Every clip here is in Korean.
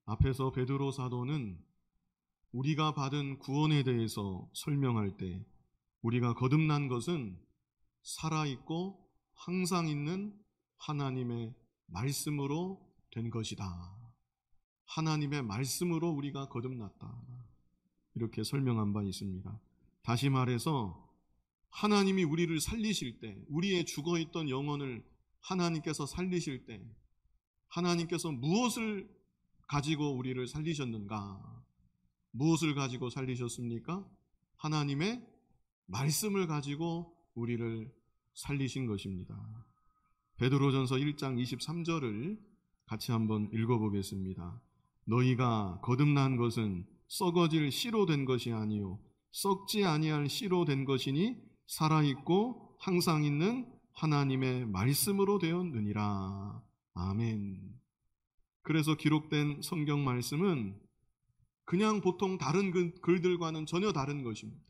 앞에서 베드로 사도는 우리가 받은 구원에 대해서 설명할 때 우리가 거듭난 것은 살아있고 항상 있는 하나님의 말씀으로 된 것이다. 하나님의 말씀으로 우리가 거듭났다. 이렇게 설명한 바 있습니다. 다시 말해서 하나님이 우리를 살리실 때, 우리의 죽어있던 영혼을 하나님께서 살리실 때 하나님께서 무엇을 가지고 우리를 살리셨는가? 무엇을 가지고 살리셨습니까? 하나님의 말씀을 가지고 우리를 살리신 것입니다. 베드로전서 1장 23절을 같이 한번 읽어보겠습니다. 너희가 거듭난 것은 썩어질 씨로 된 것이 아니요 썩지 아니할 씨로 된 것이니 살아있고 항상 있는 하나님의 말씀으로 되었느니라. 아멘. 그래서 기록된 성경 말씀은 그냥 보통 다른 글들과는 전혀 다른 것입니다.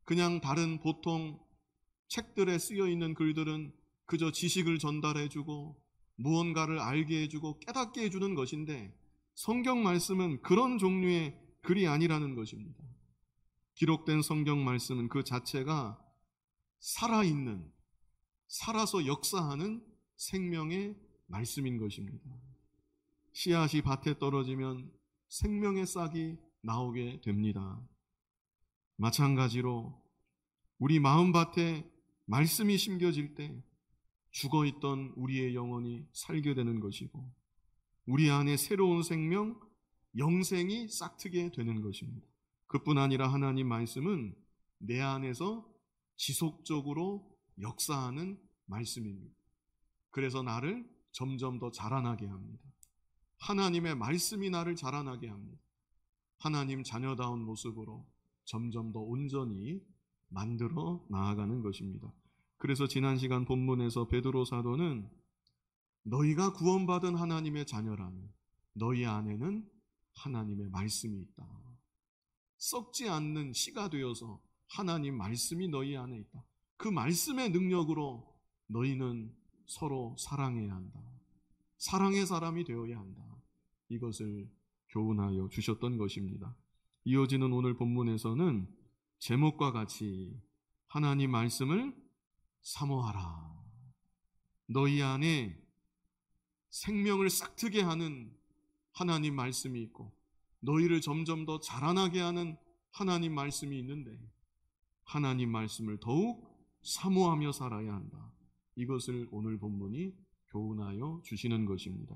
그냥 다른 보통 책들에 쓰여 있는 글들은 그저 지식을 전달해주고 무언가를 알게 해주고 깨닫게 해주는 것인데 성경 말씀은 그런 종류의 글이 아니라는 것입니다. 기록된 성경 말씀은 그 자체가 살아있는, 살아서 역사하는 생명의 말씀인 것입니다. 씨앗이 밭에 떨어지면 생명의 싹이 나오게 됩니다. 마찬가지로 우리 마음밭에 말씀이 심겨질 때 죽어있던 우리의 영혼이 살게 되는 것이고 우리 안에 새로운 생명, 영생이 싹트게 되는 것입니다. 그뿐 아니라 하나님 말씀은 내 안에서 지속적으로 역사하는 말씀입니다. 그래서 나를 점점 더 자라나게 합니다. 하나님의 말씀이 나를 자라나게 합니다. 하나님 자녀다운 모습으로 점점 더 온전히 만들어 나아가는 것입니다. 그래서 지난 시간 본문에서 베드로 사도는 너희가 구원받은 하나님의 자녀라면 너희 안에는 하나님의 말씀이 있다. 썩지 않는 씨가 되어서 하나님 말씀이 너희 안에 있다. 그 말씀의 능력으로 너희는 서로 사랑해야 한다. 사랑의 사람이 되어야 한다. 이것을 교훈하여 주셨던 것입니다. 이어지는 오늘 본문에서는 제목과 같이 하나님 말씀을 사모하라. 너희 안에 생명을 싹트게 하는 하나님 말씀이 있고 너희를 점점 더 자라나게 하는 하나님 말씀이 있는데 하나님 말씀을 더욱 사모하며 살아야 한다. 이것을 오늘 본문이 교훈하여 주시는 것입니다.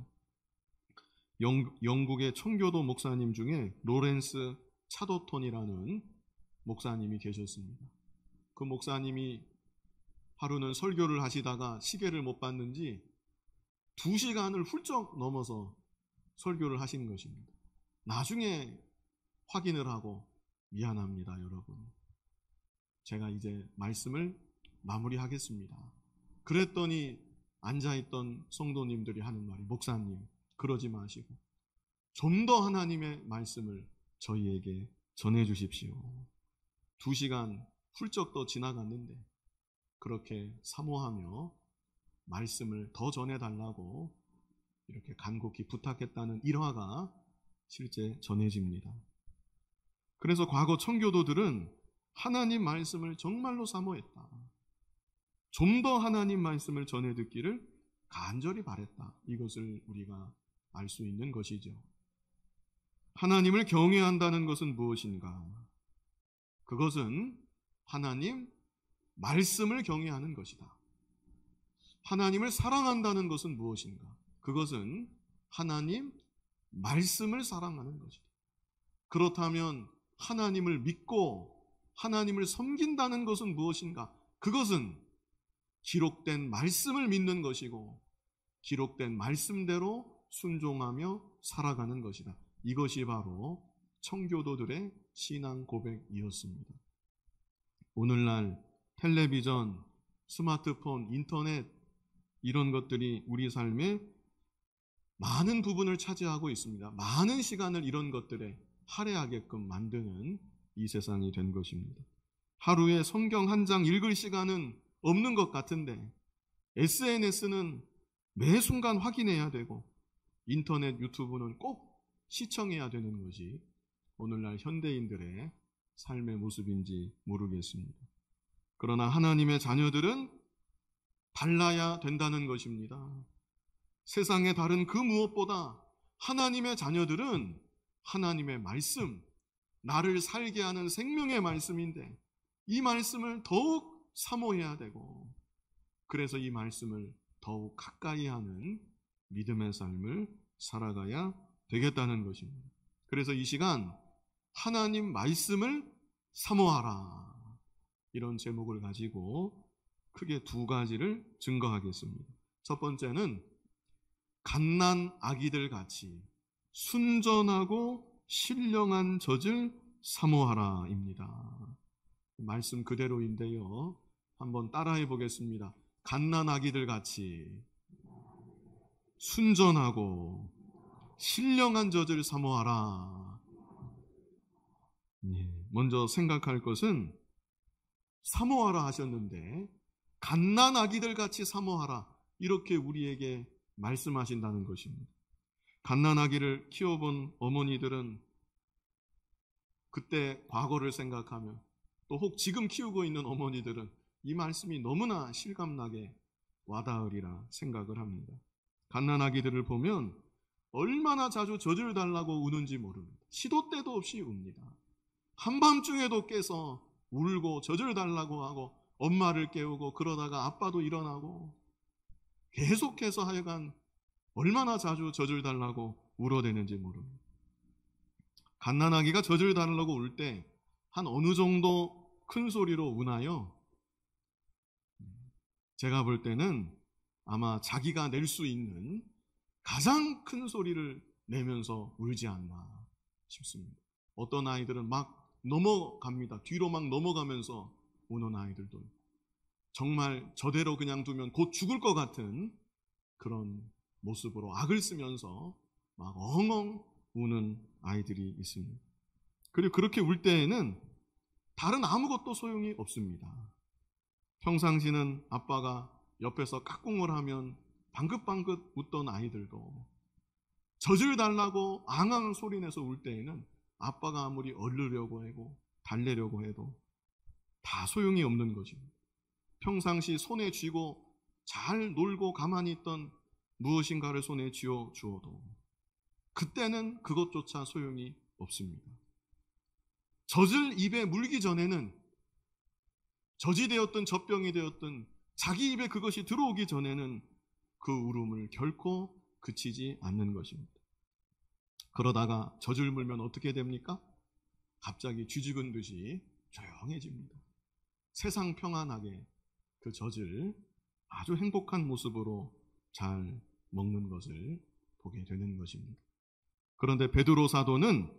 영국의 청교도 목사님 중에 로렌스 차도톤이라는 목사님이 계셨습니다. 그 목사님이 하루는 설교를 하시다가 시계를 못 봤는지 2시간을 훌쩍 넘어서 설교를 하신 것입니다. 나중에 확인을 하고 미안합니다, 여러분. 제가 이제 말씀을 마무리하겠습니다. 그랬더니 앉아있던 성도님들이 하는 말이 목사님, 그러지 마시고 좀 더 하나님의 말씀을 저희에게 전해주십시오. 2시간 훌쩍 더 지나갔는데 그렇게 사모하며 말씀을 더 전해달라고 이렇게 간곡히 부탁했다는 일화가 실제 전해집니다. 그래서 과거 청교도들은 하나님 말씀을 정말로 사모했다. 좀 더 하나님 말씀을 전해 듣기를 간절히 바랬다. 이것을 우리가 알 수 있는 것이죠. 하나님을 경외한다는 것은 무엇인가? 그것은 하나님 말씀을 경외하는 것이다. 하나님을 사랑한다는 것은 무엇인가? 그것은 하나님 말씀을 사랑하는 것이다. 그렇다면 하나님을 믿고 하나님을 섬긴다는 것은 무엇인가? 그것은 기록된 말씀을 믿는 것이고 기록된 말씀대로 순종하며 살아가는 것이다. 이것이 바로 청교도들의 신앙 고백이었습니다. 오늘날 텔레비전, 스마트폰, 인터넷 이런 것들이 우리 삶의 많은 부분을 차지하고 있습니다. 많은 시간을 이런 것들에 할애하게끔 만드는 이 세상이 된 것입니다. 하루에 성경 한 장 읽을 시간은 없는 것 같은데 SNS는 매 순간 확인해야 되고 인터넷, 유튜브는 꼭 시청해야 되는 것이 오늘날 현대인들의 삶의 모습인지 모르겠습니다. 그러나 하나님의 자녀들은 달라야 된다는 것입니다. 세상의 다른 그 무엇보다 하나님의 자녀들은 하나님의 말씀, 나를 살게 하는 생명의 말씀인데 이 말씀을 더욱 사모해야 되고, 그래서 이 말씀을 더욱 가까이 하는 믿음의 삶을 살아가야 되겠다는 것입니다. 그래서 이 시간 하나님 말씀을 사모하라, 이런 제목을 가지고 크게 두 가지를 증거하겠습니다. 첫 번째는 갓난 아기들 같이 순전하고 신령한 젖을 사모하라입니다. 말씀 그대로인데요, 한번 따라해 보겠습니다. 갓난 아기들 같이 순전하고 신령한 젖을 사모하라. 먼저 생각할 것은 사모하라 하셨는데 갓난 아기들 같이 사모하라, 이렇게 우리에게 말씀하신다는 것입니다. 갓난 아기를 키워본 어머니들은 그때 과거를 생각하면, 또 혹 지금 키우고 있는 어머니들은 이 말씀이 너무나 실감나게 와닿으리라 생각을 합니다. 갓난 아기들을 보면 얼마나 자주 젖을 달라고 우는지 모릅니다. 시도 때도 없이 웁니다. 한밤중에도 깨서 울고 젖을 달라고 하고 엄마를 깨우고, 그러다가 아빠도 일어나고, 계속해서 하여간 얼마나 자주 젖을 달라고 울어대는지 모릅니다. 갓난아기가 젖을 달라고 울 때 한 어느 정도 큰 소리로 우나요? 제가 볼 때는 아마 자기가 낼 수 있는 가장 큰 소리를 내면서 울지 않나 싶습니다. 어떤 아이들은 막 넘어갑니다. 뒤로 막 넘어가면서 우는 아이들도 있고, 정말 저대로 그냥 두면 곧 죽을 것 같은 그런 모습으로 악을 쓰면서 막 엉엉 우는 아이들이 있습니다. 그리고 그렇게 울 때에는 다른 아무것도 소용이 없습니다. 평상시는 아빠가 옆에서 깍꿍을 하면 방긋방긋 웃던 아이들도 젖을 달라고 앙앙 소리내서 울 때에는 아빠가 아무리 얼르려고 하고 달래려고 해도 다 소용이 없는 것입니다. 평상시 손에 쥐고 잘 놀고 가만히 있던 무엇인가를 손에 쥐어 주어도 그때는 그것조차 소용이 없습니다. 젖을 입에 물기 전에는, 젖이 되었든 젖병이 되었든 자기 입에 그것이 들어오기 전에는 그 울음을 결코 그치지 않는 것입니다. 그러다가 젖을 물면 어떻게 됩니까? 갑자기 쥐죽은 듯이 조용해집니다. 세상 평안하게 그 젖을 아주 행복한 모습으로 잘 먹는 것을 보게 되는 것입니다. 그런데 베드로 사도는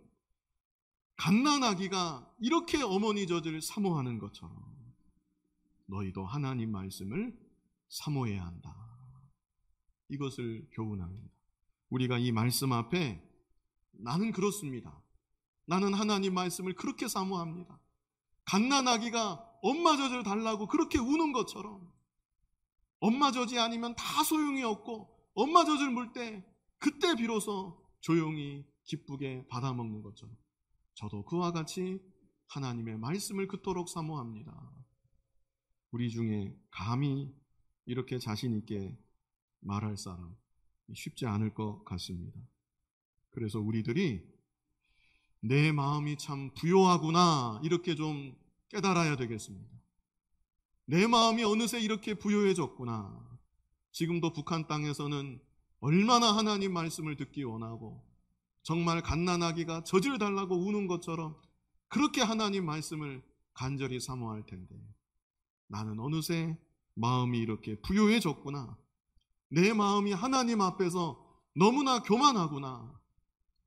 갓난아기가 이렇게 어머니 젖을 사모하는 것처럼 너희도 하나님 말씀을 사모해야 한다, 이것을 교훈합니다. 우리가 이 말씀 앞에 나는 그렇습니다, 나는 하나님 말씀을 그렇게 사모합니다, 갓난아기가 엄마 젖을 달라고 그렇게 우는 것처럼 엄마 젖이 아니면 다 소용이 없고 엄마 젖을 물 때 그때 비로소 조용히 기쁘게 받아먹는 것처럼 저도 그와 같이 하나님의 말씀을 그토록 사모합니다. 우리 중에 감히 이렇게 자신 있게 말할 사람 쉽지 않을 것 같습니다. 그래서 우리들이 내 마음이 참 부요하구나, 이렇게 좀 깨달아야 되겠습니다. 내 마음이 어느새 이렇게 부요해졌구나. 지금도 북한 땅에서는 얼마나 하나님 말씀을 듣기 원하고 정말 갓난아기가 젖을 달라고 우는 것처럼 그렇게 하나님 말씀을 간절히 사모할 텐데, 나는 어느새 마음이 이렇게 부요해졌구나, 내 마음이 하나님 앞에서 너무나 교만하구나.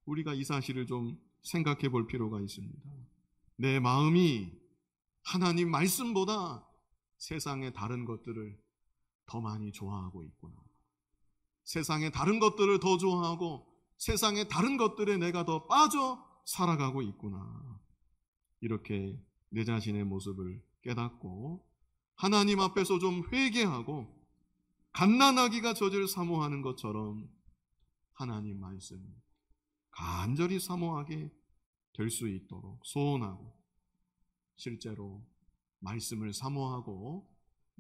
우리가 이 사실을 좀 생각해 볼 필요가 있습니다. 내 마음이 하나님 말씀보다 세상의 다른 것들을 더 많이 좋아하고 있구나, 세상의 다른 것들을 더 좋아하고 세상의 다른 것들에 내가 더 빠져 살아가고 있구나, 이렇게 내 자신의 모습을 깨닫고 하나님 앞에서 좀 회개하고 갓난아기가 젖을 사모하는 것처럼 하나님 말씀, 간절히 사모하게 될 수 있도록 소원하고, 실제로 말씀을 사모하고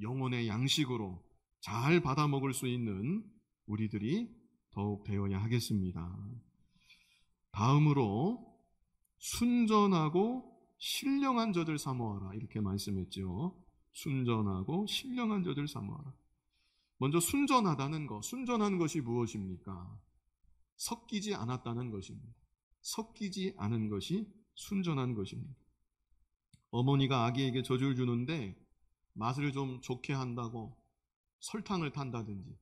영혼의 양식으로 잘 받아 먹을 수 있는 우리들이 더욱 되어야 하겠습니다. 다음으로 순전하고 신령한 자들 사모하라, 이렇게 말씀했죠. 순전하고 신령한 자들 사모하라. 먼저 순전하다는 것, 순전한 것이 무엇입니까? 섞이지 않았다는 것입니다. 섞이지 않은 것이 순전한 것입니다. 어머니가 아기에게 젖을 주는데 맛을 좀 좋게 한다고 설탕을 탄다든지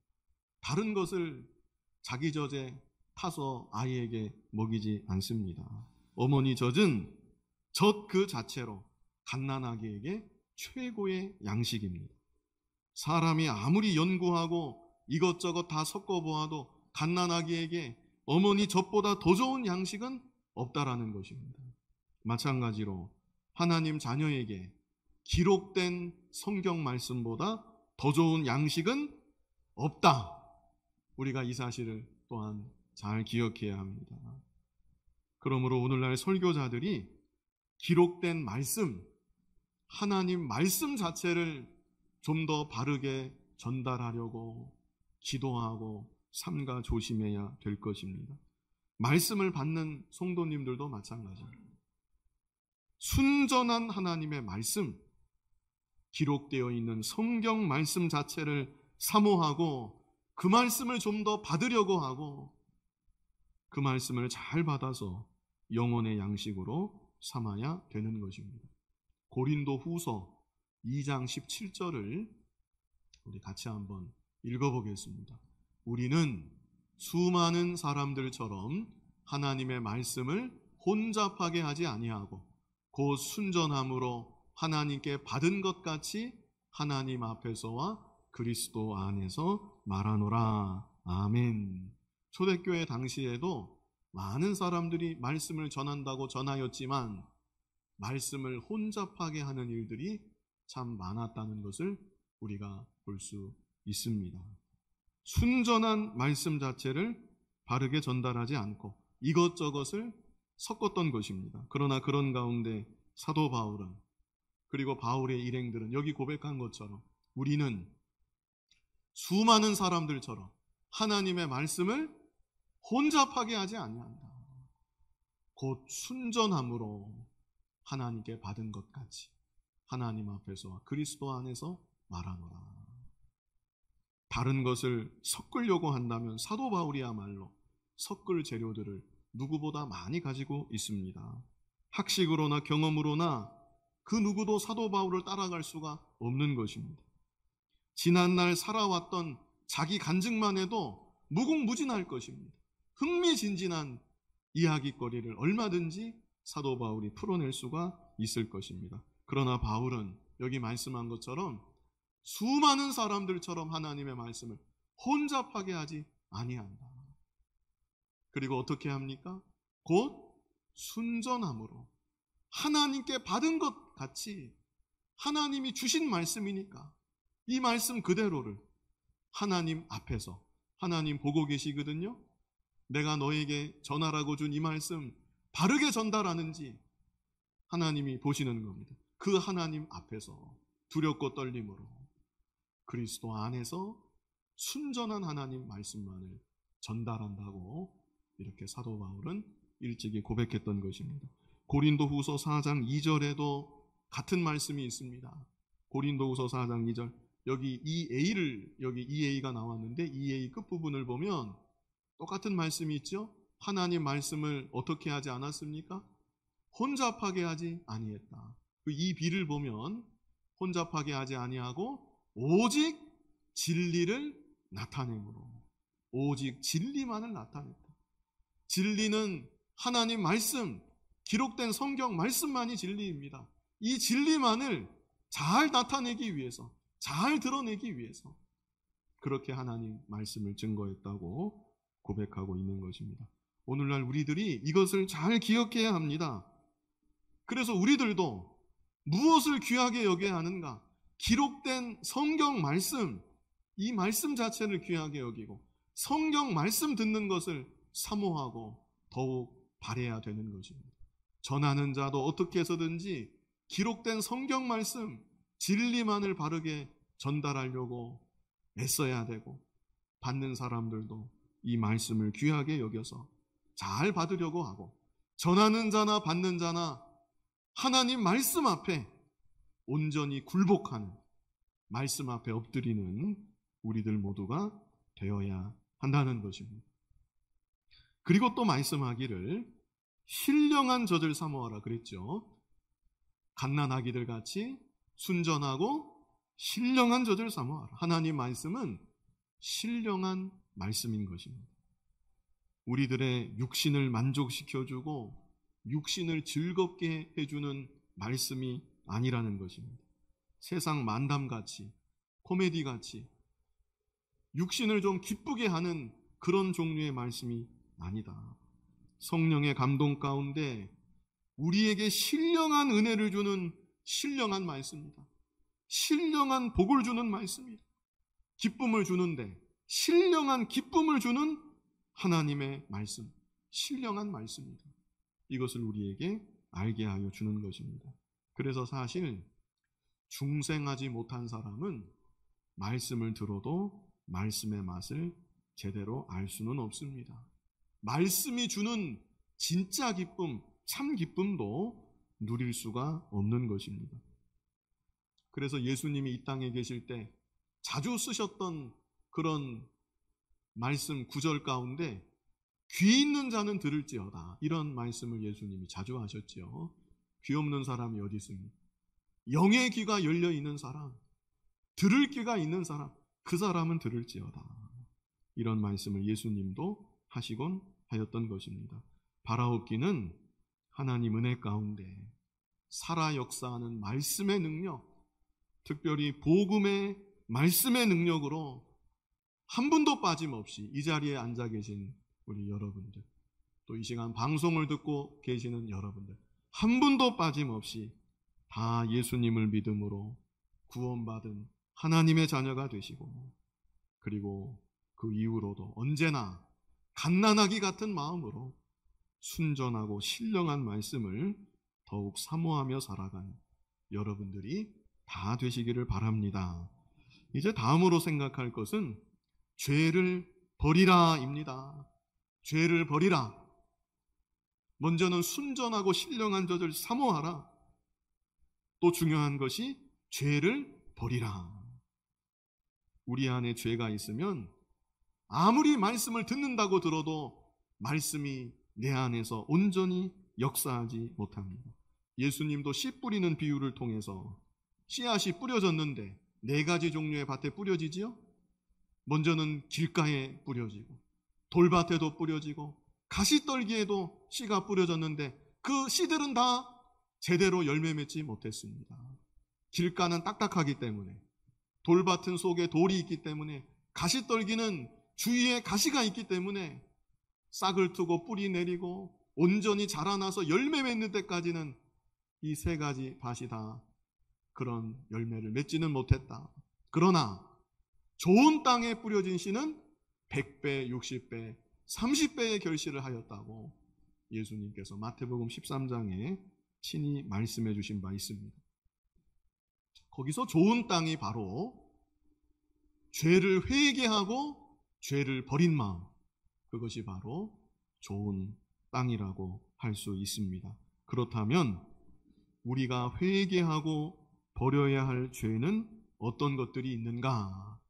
다른 것을 자기 젖에 타서 아이에게 먹이지 않습니다. 어머니 젖은 젖 그 자체로 갓난아기에게 최고의 양식입니다. 사람이 아무리 연구하고 이것저것 다 섞어보아도 갓난아기에게 어머니 젖보다 더 좋은 양식은 없다라는 것입니다. 마찬가지로 하나님 자녀에게 기록된 성경 말씀보다 더 좋은 양식은 없다. 우리가 이 사실을 또한 잘 기억해야 합니다. 그러므로 오늘날 설교자들이 기록된 말씀, 하나님 말씀 자체를 좀 더 바르게 전달하려고 기도하고 삼가 조심해야 될 것입니다. 말씀을 받는 성도님들도 마찬가지입니다. 순전한 하나님의 말씀, 기록되어 있는 성경 말씀 자체를 사모하고 그 말씀을 좀 더 받으려고 하고 그 말씀을 잘 받아서 영혼의 양식으로 삼아야 되는 것입니다. 고린도 후서 2장 17절을 우리 같이 한번 읽어보겠습니다. 우리는 수많은 사람들처럼 하나님의 말씀을 혼잡하게 하지 아니하고 곧 순전함으로 하나님께 받은 것 같이 하나님 앞에서와 그리스도 안에서 말하노라. 아멘. 초대교회 당시에도 많은 사람들이 말씀을 전한다고 전하였지만 말씀을 혼잡하게 하는 일들이 참 많았다는 것을 우리가 볼 수 있습니다. 순전한 말씀 자체를 바르게 전달하지 않고 이것저것을 섞었던 것입니다. 그러나 그런 가운데 사도 바울은, 그리고 바울의 일행들은 여기 고백한 것처럼 우리는 수많은 사람들처럼 하나님의 말씀을 혼잡하게 하지 아니한다. 곧 순전함으로 하나님께 받은 것 같이 하나님 앞에서와 그리스도 안에서 말하노라. 다른 것을 섞으려고 한다면 사도 바울이야말로 섞을 재료들을 누구보다 많이 가지고 있습니다. 학식으로나 경험으로나 그 누구도 사도 바울을 따라갈 수가 없는 것입니다. 지난날 살아왔던 자기 간증만 해도 무궁무진할 것입니다. 흥미진진한 이야기거리를 얼마든지 사도 바울이 풀어낼 수가 있을 것입니다. 그러나 바울은 여기 말씀한 것처럼 수많은 사람들처럼 하나님의 말씀을 혼잡하게 하지 아니한다. 그리고 어떻게 합니까? 곧 순전함으로 하나님께 받은 것 같이 하나님이 주신 말씀이니까 이 말씀 그대로를 하나님 앞에서, 하나님 보고 계시거든요. 내가 너에게 전하라고 준 이 말씀 바르게 전달하는지 하나님이 보시는 겁니다. 그 하나님 앞에서 두렵고 떨림으로 그리스도 안에서 순전한 하나님 말씀만을 전달한다고 이렇게 사도 바울은 일찍이 고백했던 것입니다. 고린도 후서 4장 2절에도 같은 말씀이 있습니다. 고린도 후서 4장 2절, 여기 EA가 나왔는데 EA 끝부분을 보면 똑같은 말씀이 있죠. 하나님 말씀을 어떻게 하지 않았습니까? 혼잡하게 하지 아니했다. 그 이 B를 보면 혼잡하게 하지 아니하고 오직 진리를 나타내므로, 오직 진리만을 나타냈다. 진리는 하나님 말씀, 기록된 성경 말씀만이 진리입니다. 이 진리만을 잘 나타내기 위해서, 잘 드러내기 위해서 그렇게 하나님 말씀을 증거했다고 고백하고 있는 것입니다. 오늘날 우리들이 이것을 잘 기억해야 합니다. 그래서 우리들도 무엇을 귀하게 여겨야 하는가? 기록된 성경 말씀, 이 말씀 자체를 귀하게 여기고 성경 말씀 듣는 것을 사모하고 더욱 바라야 되는 것입니다. 전하는 자도 어떻게 해서든지 기록된 성경 말씀, 진리만을 바르게 전달하려고 애써야 되고, 받는 사람들도 이 말씀을 귀하게 여겨서 잘 받으려고 하고, 전하는 자나 받는 자나 하나님 말씀 앞에 온전히 굴복하는, 말씀 앞에 엎드리는 우리들 모두가 되어야 한다는 것입니다. 그리고 또 말씀하기를 신령한 젖을 사모하라 그랬죠. 갓난아기들 같이 순전하고 신령한 젖을 사모하라. 하나님 말씀은 신령한 말씀인 것입니다. 우리들의 육신을 만족시켜주고 육신을 즐겁게 해주는 말씀이 아니라는 것입니다. 세상 만담같이, 코미디같이 육신을 좀 기쁘게 하는 그런 종류의 말씀이 아니다. 성령의 감동 가운데 우리에게 신령한 은혜를 주는 신령한 말씀입니다. 신령한 복을 주는 말씀입니다. 기쁨을 주는데 신령한 기쁨을 주는 하나님의 말씀, 신령한 말씀입니다. 이것을 우리에게 알게 하여 주는 것입니다. 그래서 사실 중생하지 못한 사람은 말씀을 들어도 말씀의 맛을 제대로 알 수는 없습니다. 말씀이 주는 진짜 기쁨, 참 기쁨도 누릴 수가 없는 것입니다. 그래서 예수님이 이 땅에 계실 때 자주 쓰셨던 그런 말씀 구절 가운데 귀 있는 자는 들을지어다, 이런 말씀을 예수님이 자주 하셨죠. 귀 없는 사람이 어디 있습니까? 영의 귀가 열려 있는 사람, 들을 귀가 있는 사람, 그 사람은 들을지어다, 이런 말씀을 예수님도 하시곤 하였던 것입니다. 바라옵기는 하나님 은혜 가운데 살아 역사하는 말씀의 능력, 특별히 복음의 말씀의 능력으로 한 분도 빠짐없이 이 자리에 앉아 계신 우리 여러분들, 또 이 시간 방송을 듣고 계시는 여러분들, 한 분도 빠짐없이 다 예수님을 믿음으로 구원받은 하나님의 자녀가 되시고, 그리고 그 이후로도 언제나 갓난아기 같은 마음으로 순전하고 신령한 말씀을 더욱 사모하며 살아간 여러분들이 다 되시기를 바랍니다. 이제 다음으로 생각할 것은 죄를 버리라입니다. 죄를 버리라. 먼저는 순전하고 신령한 젖을 사모하라. 또 중요한 것이 죄를 버리라. 우리 안에 죄가 있으면 아무리 말씀을 듣는다고 들어도 말씀이 내 안에서 온전히 역사하지 못합니다. 예수님도 씨 뿌리는 비유를 통해서 씨앗이 뿌려졌는데 4가지 종류의 밭에 뿌려지지요? 먼저는 길가에 뿌려지고, 돌밭에도 뿌려지고, 가시떨기에도 씨가 뿌려졌는데 그 씨들은 다 제대로 열매 맺지 못했습니다. 길가는 딱딱하기 때문에, 돌밭은 속에 돌이 있기 때문에, 가시떨기는 주위에 가시가 있기 때문에 싹을 트고 뿌리 내리고 온전히 자라나서 열매 맺는 때까지는 이 3가지 밭이 다 그런 열매를 맺지는 못했다. 그러나 좋은 땅에 뿌려진 씨는 100배, 60배, 30배의 결실을 하였다고 예수님께서 마태복음 13장에 친히 말씀해 주신 바 있습니다. 거기서 좋은 땅이 바로 죄를 회개하고 죄를 버린 마음, 그것이 바로 좋은 땅이라고 할 수 있습니다. 그렇다면 우리가 회개하고 버려야 할 죄는 어떤 것들이 있는가?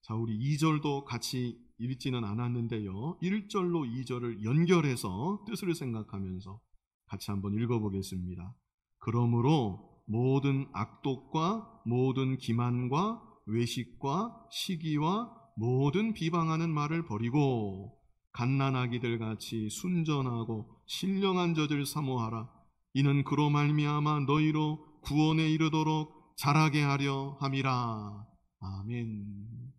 자, 우리 2절도 같이 읽지는 않았는데요. 1절로 2절을 연결해서 뜻을 생각하면서 같이 한번 읽어보겠습니다. 그러므로 모든 악독과 모든 기만과 외식과 시기와 모든 비방하는 말을 버리고 갓난아기들 같이 순전하고 신령한 젖을 사모하라. 이는 그로 말미암아 너희로 구원에 이르도록 자라게 하려 함이라. 아멘.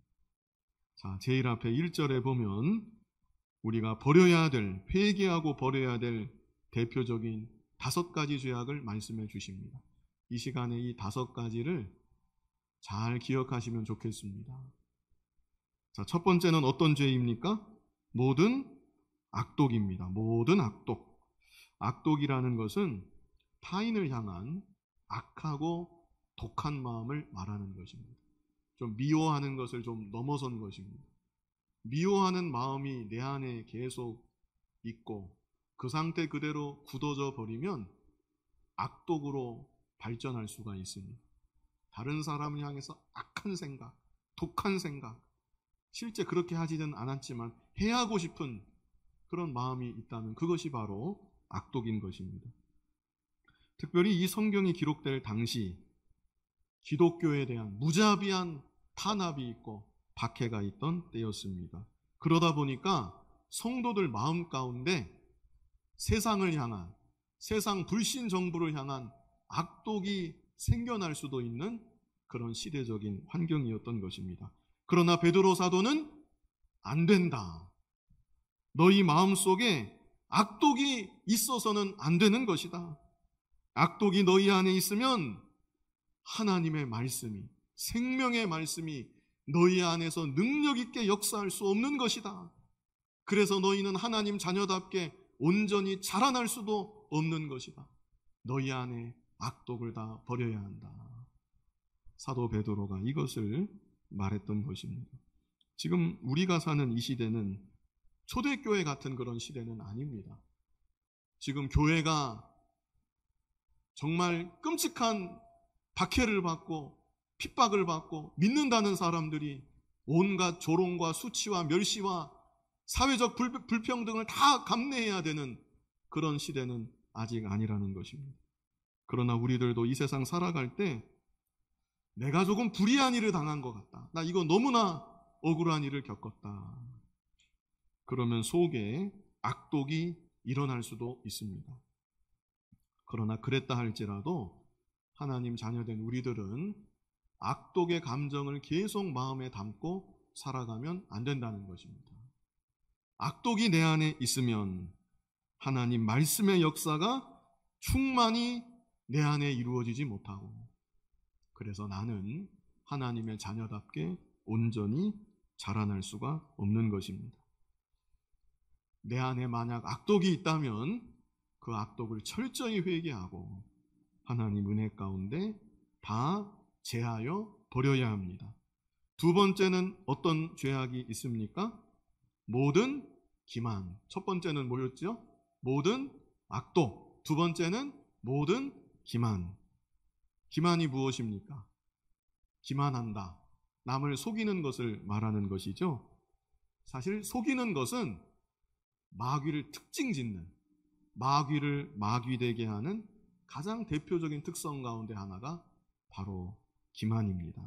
자, 제일 앞에 1절에 보면 우리가 버려야 될, 회개하고 버려야 될 대표적인 5가지 죄악을 말씀해 주십니다. 이 시간에 이 5가지를 잘 기억하시면 좋겠습니다. 자, 첫 번째는 어떤 죄입니까? 모든 악독입니다. 모든 악독. 악독이라는 것은 타인을 향한 악하고 독한 마음을 말하는 것입니다. 좀 미워하는 것을 좀 넘어선 것입니다. 미워하는 마음이 내 안에 계속 있고 그 상태 그대로 굳어져 버리면 악독으로 발전할 수가 있습니다. 다른 사람을 향해서 악한 생각, 독한 생각, 실제 그렇게 하지는 않았지만 해하고 싶은 그런 마음이 있다면 그것이 바로 악독인 것입니다. 특별히 이 성경이 기록될 당시 기독교에 대한 무자비한 탄압이 있고 박해가 있던 때였습니다. 그러다 보니까 성도들 마음 가운데 세상을 향한, 세상 불신 정부를 향한 악독이 생겨날 수도 있는 그런 시대적인 환경이었던 것입니다. 그러나 베드로 사도는 안 된다. 너희 마음속에 악독이 있어서는 안 되는 것이다. 악독이 너희 안에 있으면 하나님의 말씀이, 생명의 말씀이 너희 안에서 능력 있게 역사할 수 없는 것이다. 그래서 너희는 하나님 자녀답게 온전히 자라날 수도 없는 것이다. 너희 안에 악독을 다 버려야 한다. 사도 베드로가 이것을 말했던 것입니다. 지금 우리가 사는 이 시대는 초대교회 같은 그런 시대는 아닙니다. 지금 교회가 정말 끔찍한 박해를 받고 핍박을 받고 믿는다는 사람들이 온갖 조롱과 수치와 멸시와 사회적 불평등을 다 감내해야 되는 그런 시대는 아직 아니라는 것입니다. 그러나 우리들도 이 세상 살아갈 때 내가 조금 불의한 일을 당한 것 같다. 나 이거 너무나 억울한 일을 겪었다. 그러면 속에 악독이 일어날 수도 있습니다. 그러나 그랬다 할지라도 하나님 자녀된 우리들은 악독의 감정을 계속 마음에 담고 살아가면 안 된다는 것입니다. 악독이 내 안에 있으면 하나님 말씀의 역사가 충만히 내 안에 이루어지지 못하고, 그래서 나는 하나님의 자녀답게 온전히 자라날 수가 없는 것입니다. 내 안에 만약 악독이 있다면 그 악독을 철저히 회개하고 하나님 은혜 가운데 다 제하여 버려야 합니다. 두 번째는 어떤 죄악이 있습니까? 모든 기만. 첫 번째는 뭐였죠? 모든 악독. 두 번째는 모든 기만. 기만이 무엇입니까? 기만한다. 남을 속이는 것을 말하는 것이죠. 사실 속이는 것은 마귀를 특징 짓는, 마귀를 마귀되게 하는 가장 대표적인 특성 가운데 하나가 바로 기만입니다.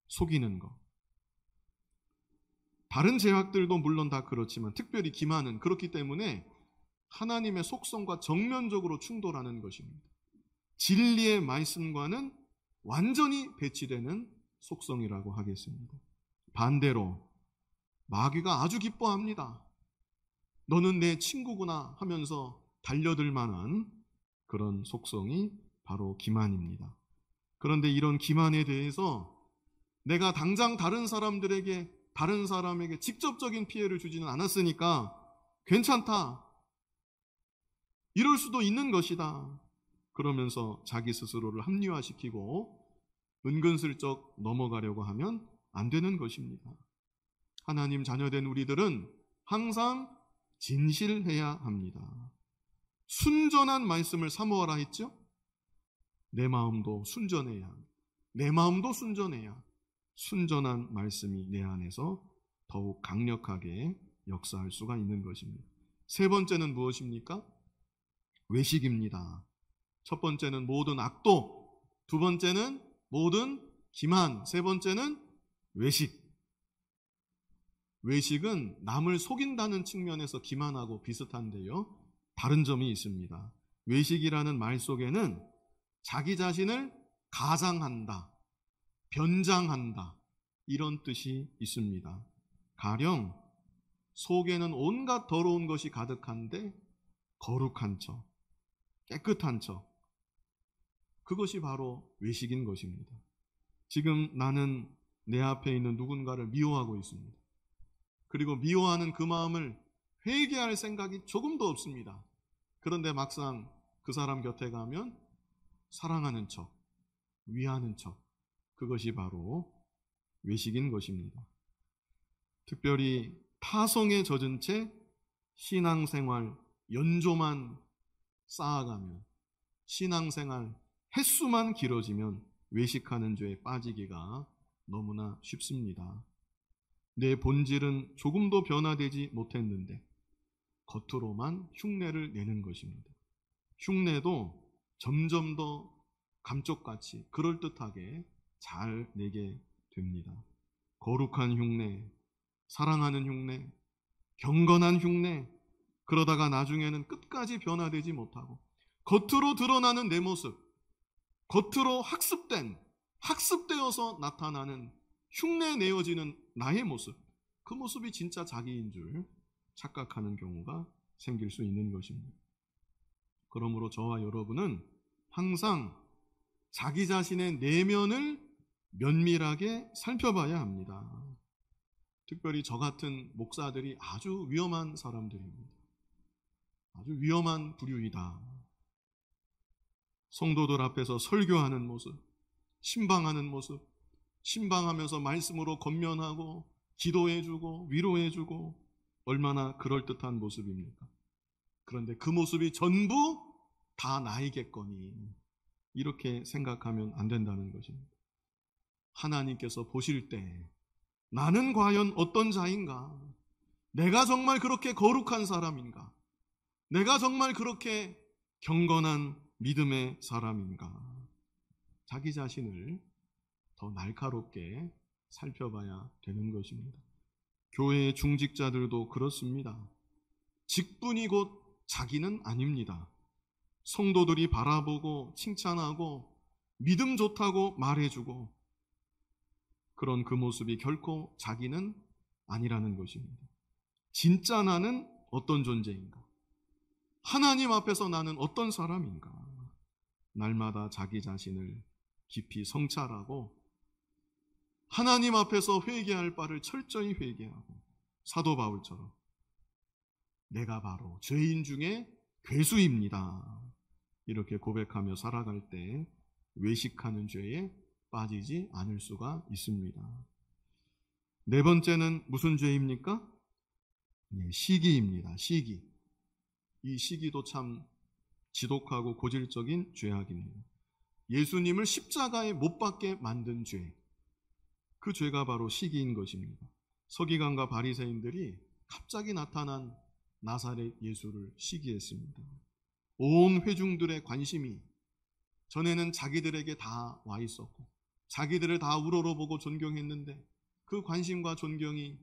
속이는 것. 다른 죄악들도 물론 다 그렇지만 특별히 기만은 그렇기 때문에 하나님의 속성과 정면적으로 충돌하는 것입니다. 진리의 말씀과는 완전히 배치되는 속성이라고 하겠습니다. 반대로 마귀가 아주 기뻐합니다. 너는 내 친구구나 하면서 달려들 만한 그런 속성이 바로 기만입니다. 그런데 이런 기만에 대해서 내가 당장 다른 사람들에게, 다른 사람에게 직접적인 피해를 주지는 않았으니까 괜찮다. 이럴 수도 있는 것이다. 그러면서 자기 스스로를 합리화시키고 은근슬쩍 넘어가려고 하면 안 되는 것입니다. 하나님 자녀된 우리들은 항상 진실해야 합니다. 순전한 말씀을 사모하라 했죠? 내 마음도 순전해야 합니다. 내 마음도 순전해야 순전한 말씀이 내 안에서 더욱 강력하게 역사할 수가 있는 것입니다. 세 번째는 무엇입니까? 외식입니다. 첫 번째는 모든 악독, 두 번째는 모든 기만, 세 번째는 외식. 외식은 남을 속인다는 측면에서 기만하고 비슷한데요, 다른 점이 있습니다. 외식이라는 말 속에는 자기 자신을 가장한다, 변장한다, 이런 뜻이 있습니다. 가령 속에는 온갖 더러운 것이 가득한데 거룩한 척, 깨끗한 척, 그것이 바로 외식인 것입니다. 지금 나는 내 앞에 있는 누군가를 미워하고 있습니다. 그리고 미워하는 그 마음을 회개할 생각이 조금도 없습니다. 그런데 막상 그 사람 곁에 가면 사랑하는 척, 위하는 척, 그것이 바로 외식인 것입니다. 특별히 타성에 젖은 채 신앙생활 연조만 쌓아가면, 신앙생활 횟수만 길어지면 외식하는 죄에 빠지기가 너무나 쉽습니다. 내 본질은 조금도 변화되지 못했는데 겉으로만 흉내를 내는 것입니다. 흉내도 점점 더 감쪽같이 그럴듯하게 잘 내게 됩니다. 거룩한 흉내, 사랑하는 흉내, 경건한 흉내, 그러다가 나중에는 끝까지 변화되지 못하고 겉으로 드러나는 내 모습, 겉으로 학습되어서 나타나는 흉내 내어지는 나의 모습, 그 모습이 진짜 자기인 줄 착각하는 경우가 생길 수 있는 것입니다. 그러므로 저와 여러분은 항상 자기 자신의 내면을 면밀하게 살펴봐야 합니다. 특별히 저 같은 목사들이 아주 위험한 사람들입니다. 아주 위험한 부류이다. 성도들 앞에서 설교하는 모습, 신방하는 모습, 신방하면서 말씀으로 권면하고 기도해주고 위로해주고 얼마나 그럴듯한 모습입니까? 그런데 그 모습이 전부 다 나이겠거니 이렇게 생각하면 안 된다는 것입니다. 하나님께서 보실 때 나는 과연 어떤 자인가? 내가 정말 그렇게 거룩한 사람인가? 내가 정말 그렇게 경건한 믿음의 사람인가? 자기 자신을 더 날카롭게 살펴봐야 되는 것입니다. 교회의 중직자들도 그렇습니다. 직분이 곧 자기는 아닙니다. 성도들이 바라보고 칭찬하고 믿음 좋다고 말해주고 그런 그 모습이 결코 자기는 아니라는 것입니다. 진짜 나는 어떤 존재인가? 하나님 앞에서 나는 어떤 사람인가? 날마다 자기 자신을 깊이 성찰하고 하나님 앞에서 회개할 바를 철저히 회개하고 사도 바울처럼 내가 바로 죄인 중에 괴수입니다. 이렇게 고백하며 살아갈 때 외식하는 죄에 빠지지 않을 수가 있습니다. 네 번째는 무슨 죄입니까? 시기입니다. 시기. 이 시기도 참 지독하고 고질적인 죄악입니다. 예수님을 십자가에 못 박게 만든 죄. 그 죄가 바로 시기인 것입니다. 서기관과 바리새인들이 갑자기 나타난 나사렛 예수를 시기했습니다. 온 회중들의 관심이 전에는 자기들에게 다 와 있었고 자기들을 다 우러러보고 존경했는데 그 관심과 존경이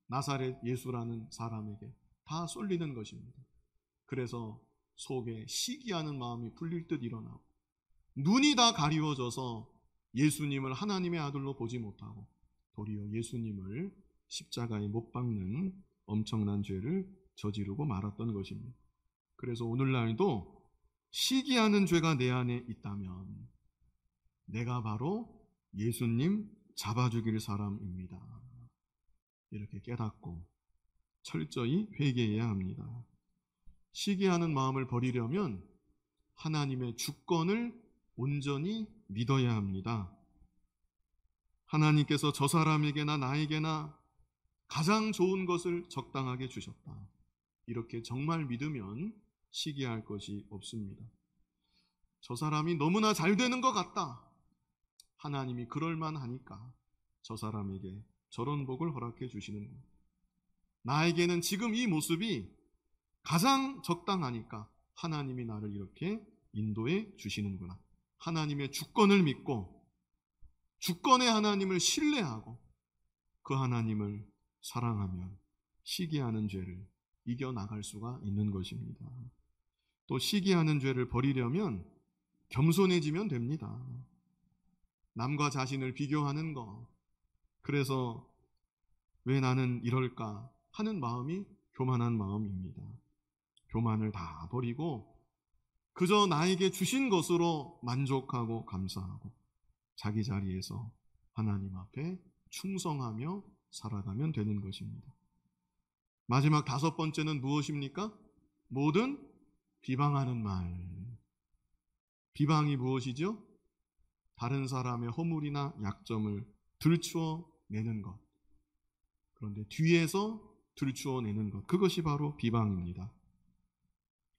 나사렛 예수라는 사람에게 다 쏠리는 것입니다. 그래서 속에 시기하는 마음이 풀릴 듯 일어나고 눈이 다 가리워져서 예수님을 하나님의 아들로 보지 못하고 도리어 예수님을 십자가에 못 박는 엄청난 죄를 저지르고 말았던 것입니다. 그래서 오늘날도 시기하는 죄가 내 안에 있다면 내가 바로 예수님 잡아 죽일 사람입니다. 이렇게 깨닫고 철저히 회개해야 합니다. 시기하는 마음을 버리려면 하나님의 주권을 온전히 믿어야 합니다. 하나님께서 저 사람에게나 나에게나 가장 좋은 것을 적당하게 주셨다. 이렇게 정말 믿으면 시기할 것이 없습니다. 저 사람이 너무나 잘 되는 것 같다. 하나님이 그럴만하니까 저 사람에게 저런 복을 허락해 주시는 것. 나에게는 지금 이 모습이 가장 적당하니까 하나님이 나를 이렇게 인도해 주시는구나. 하나님의 주권을 믿고 주권의 하나님을 신뢰하고 그 하나님을 사랑하면 시기하는 죄를 이겨나갈 수가 있는 것입니다. 또 시기하는 죄를 버리려면 겸손해지면 됩니다. 남과 자신을 비교하는 것, 그래서 왜 나는 이럴까 하는 마음이 교만한 마음입니다. 교만을 다 버리고 그저 나에게 주신 것으로 만족하고 감사하고 자기 자리에서 하나님 앞에 충성하며 살아가면 되는 것입니다. 마지막 다섯 번째는 무엇입니까? 모든 비방하는 말. 비방이 무엇이죠? 다른 사람의 허물이나 약점을 들추어 내는 것. 그런데 뒤에서 들추어 내는 것. 그것이 바로 비방입니다.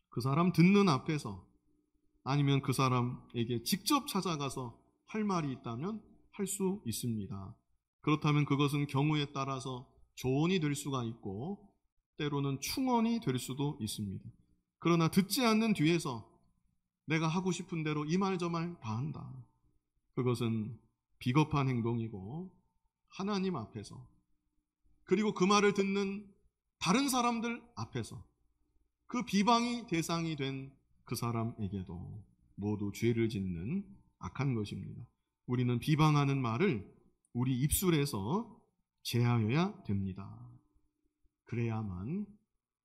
그 사람 듣는 앞에서 아니면 그 사람에게 직접 찾아가서 할 말이 있다면 할 수 있습니다. 그렇다면 그것은 경우에 따라서 조언이 될 수가 있고 때로는 충언이 될 수도 있습니다. 그러나 듣지 않는 뒤에서 내가 하고 싶은 대로 이 말 저 말 다 한다. 그것은 비겁한 행동이고 하나님 앞에서 그리고 그 말을 듣는 다른 사람들 앞에서 그 비방이 대상이 된 그 사람에게도 모두 죄를 짓는 악한 것입니다. 우리는 비방하는 말을 우리 입술에서 제하여야 됩니다. 그래야만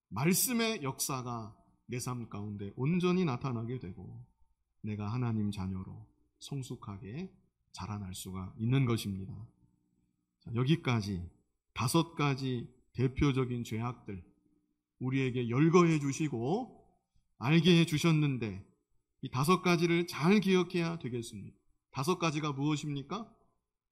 말씀의 역사가 내 삶 가운데 온전히 나타나게 되고 내가 하나님 자녀로 성숙하게 자라날 수가 있는 것입니다. 여기까지 5가지 대표적인 죄악들 우리에게 열거해 주시고 알게 해 주셨는데 이 5가지를 잘 기억해야 되겠습니다. 5가지가 무엇입니까?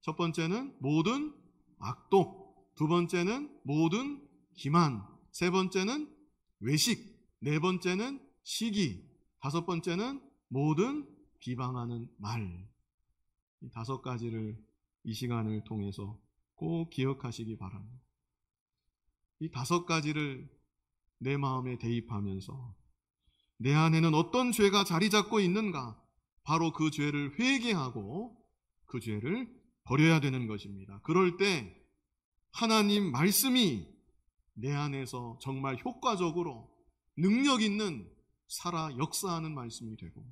첫 번째는 모든 악독, 두 번째는 모든 기만, 세 번째는 외식, 네 번째는 시기, 5번째는 모든 비방하는 말. 이 5가지를 이 시간을 통해서 꼭 기억하시기 바랍니다. 이 5가지를 내 마음에 대입하면서 내 안에는 어떤 죄가 자리 잡고 있는가? 바로 그 죄를 회개하고 그 죄를 버려야 되는 것입니다. 그럴 때 하나님 말씀이 내 안에서 정말 효과적으로 능력 있는 살아 역사하는 말씀이 되고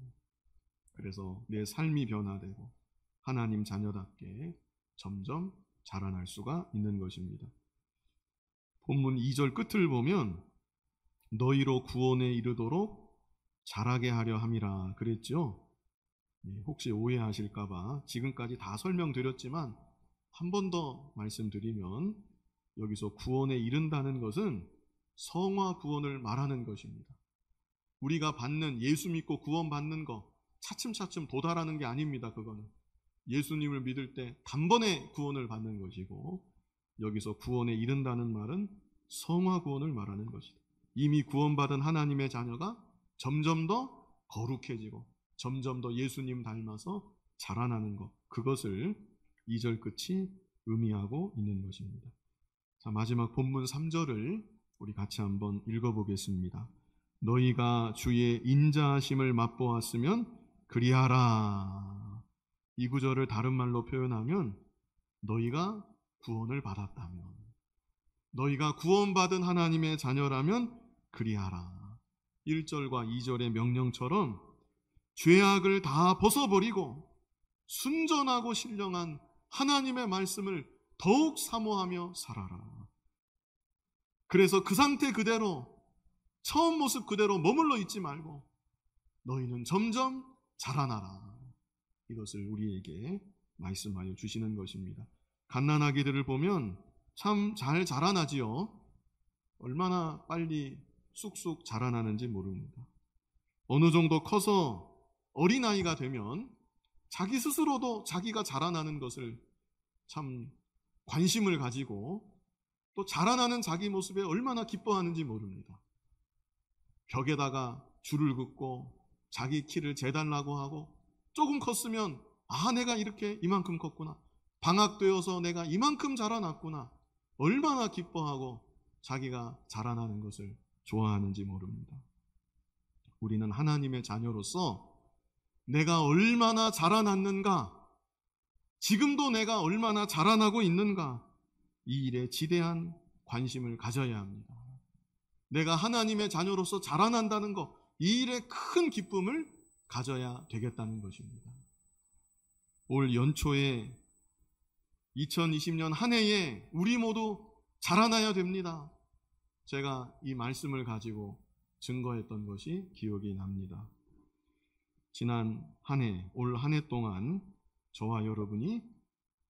그래서 내 삶이 변화되고 하나님 자녀답게 점점 자라날 수가 있는 것입니다. 본문 2절 끝을 보면 너희로 구원에 이르도록 자라게 하려 함이라 그랬죠. 혹시 오해하실까봐 지금까지 다 설명드렸지만 한 번 더 말씀드리면 여기서 구원에 이른다는 것은 성화 구원을 말하는 것입니다. 우리가 받는 예수 믿고 구원받는 거 차츰차츰 도달하는 게 아닙니다. 그거는 예수님을 믿을 때 단번에 구원을 받는 것이고 여기서 구원에 이른다는 말은 성화 구원을 말하는 것이다. 이미 구원받은 하나님의 자녀가 점점 더 거룩해지고 점점 더 예수님 닮아서 자라나는 것, 그것을 2절 끝이 의미하고 있는 것입니다. 자, 마지막 본문 3절을 우리 같이 한번 읽어보겠습니다. 너희가 주의 인자하심을 맛보았으면 그리하라. 이 구절을 다른 말로 표현하면 너희가 구원을 받았다면, 너희가 구원받은 하나님의 자녀라면 그리하라. 1절과 2절의 명령처럼 죄악을 다 벗어버리고 순전하고 신령한 하나님의 말씀을 더욱 사모하며 살아라. 그래서 그 상태 그대로 처음 모습 그대로 머물러 있지 말고 너희는 점점 자라나라. 이것을 우리에게 말씀하여 주시는 것입니다. 갓난아기들을 보면 참 잘 자라나지요. 얼마나 빨리 쑥쑥 자라나는지 모릅니다. 어느 정도 커서 어린아이가 되면 자기 스스로도 자기가 자라나는 것을 참 관심을 가지고 또 자라나는 자기 모습에 얼마나 기뻐하는지 모릅니다. 벽에다가 줄을 긋고 자기 키를 재달라고 하고 조금 컸으면 내가 이렇게 이만큼 컸구나. 방학되어서 내가 이만큼 자라났구나. 얼마나 기뻐하고 자기가 자라나는 것을 좋아하는지 모릅니다. 우리는 하나님의 자녀로서 내가 얼마나 자라났는가, 지금도 내가 얼마나 자라나고 있는가, 이 일에 지대한 관심을 가져야 합니다. 내가 하나님의 자녀로서 자라난다는 것, 이 일에 큰 기쁨을 가져야 되겠다는 것입니다. 올 연초에 2020년 한 해에 우리 모두 자라나야 됩니다. 제가 이 말씀을 가지고 증거했던 것이 기억이 납니다. 지난 한 해, 올 한 해 동안 저와 여러분이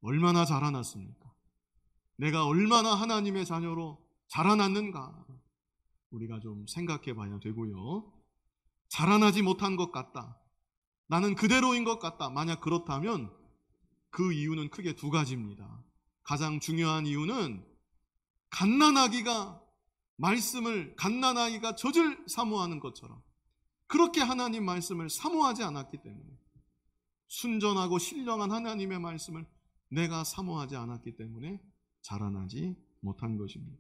얼마나 자라났습니까? 내가 얼마나 하나님의 자녀로 자라났는가? 우리가 좀 생각해 봐야 되고요. 자라나지 못한 것 같다. 나는 그대로인 것 같다. 만약 그렇다면 그 이유는 크게 두 가지입니다. 가장 중요한 이유는 갓난아기가 젖을 사모하는 것처럼 그렇게 하나님 말씀을 사모하지 않았기 때문에, 순전하고 신령한 하나님의 말씀을 내가 사모하지 않았기 때문에 자라나지 못한 것입니다.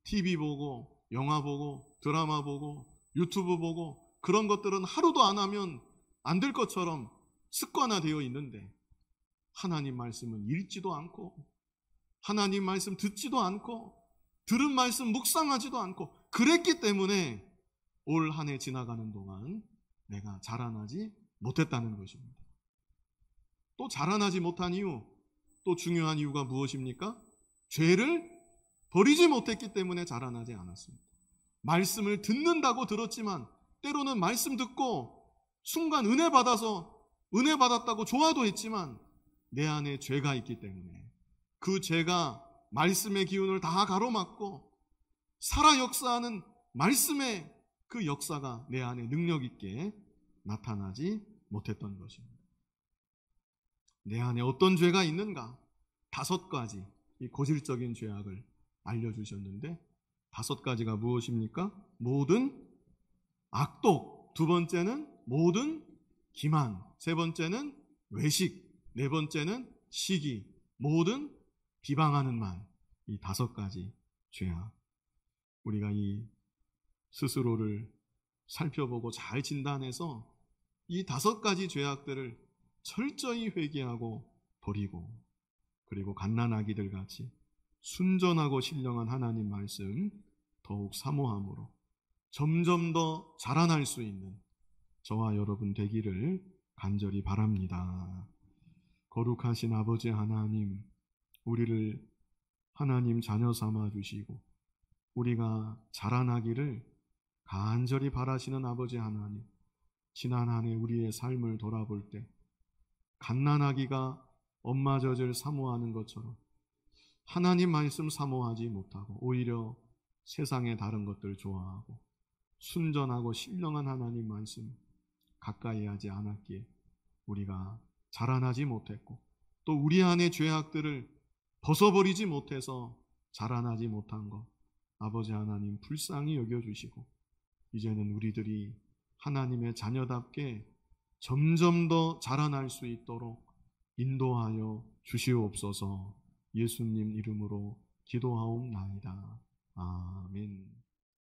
TV 보고, 영화 보고, 드라마 보고, 유튜브 보고, 그런 것들은 하루도 안 하면 안 될 것처럼 습관화되어 있는데, 하나님 말씀은 읽지도 않고, 하나님 말씀 듣지도 않고, 들은 말씀 묵상하지도 않고, 그랬기 때문에 올 한 해 지나가는 동안 내가 자라나지 못했다는 것입니다. 또 자라나지 못한 이유, 또 중요한 이유가 무엇입니까? 죄를 버리지 못했기 때문에 자라나지 않았습니다. 말씀을 듣는다고 들었지만 때로는 말씀 듣고 순간 은혜 받았다고 좋아도 했지만 내 안에 죄가 있기 때문에 그 죄가 말씀의 기운을 다 가로막고 살아 역사하는 말씀의 그 역사가 내 안에 능력 있게 나타나지 못했던 것입니다. 내 안에 어떤 죄가 있는가? 5가지 이 고질적인 죄악을 알려주셨는데 5가지가 무엇입니까? 모든 악독, 2번째는 모든 기만, 3번째는 외식, 4번째는 시기, 모든 비방하는 말. 이 5가지 죄악. 우리가 이 스스로를 살펴보고 잘 진단해서 이 5가지 죄악들을 철저히 회개하고 버리고, 그리고 갓난아기들 같이 순전하고 신령한 하나님 말씀 더욱 사모함으로 점점 더 자라날 수 있는 저와 여러분 되기를 간절히 바랍니다. 거룩하신 아버지 하나님, 우리를 하나님 자녀 삼아 주시고 우리가 자라나기를 간절히 바라시는 아버지 하나님, 지난 한 해 우리의 삶을 돌아볼 때 갓난아기가 엄마 젖을 사모하는 것처럼 하나님 말씀 사모하지 못하고 오히려 세상의 다른 것들 좋아하고 순전하고 신령한 하나님 말씀 가까이 하지 않았기에 우리가 자라나지 못했고, 또 우리 안의 죄악들을 벗어버리지 못해서 자라나지 못한 것 아버지 하나님 불쌍히 여겨주시고 이제는 우리들이 하나님의 자녀답게 점점 더 자라날 수 있도록 인도하여 주시옵소서. 예수님 이름으로 기도하옵나이다. 아멘.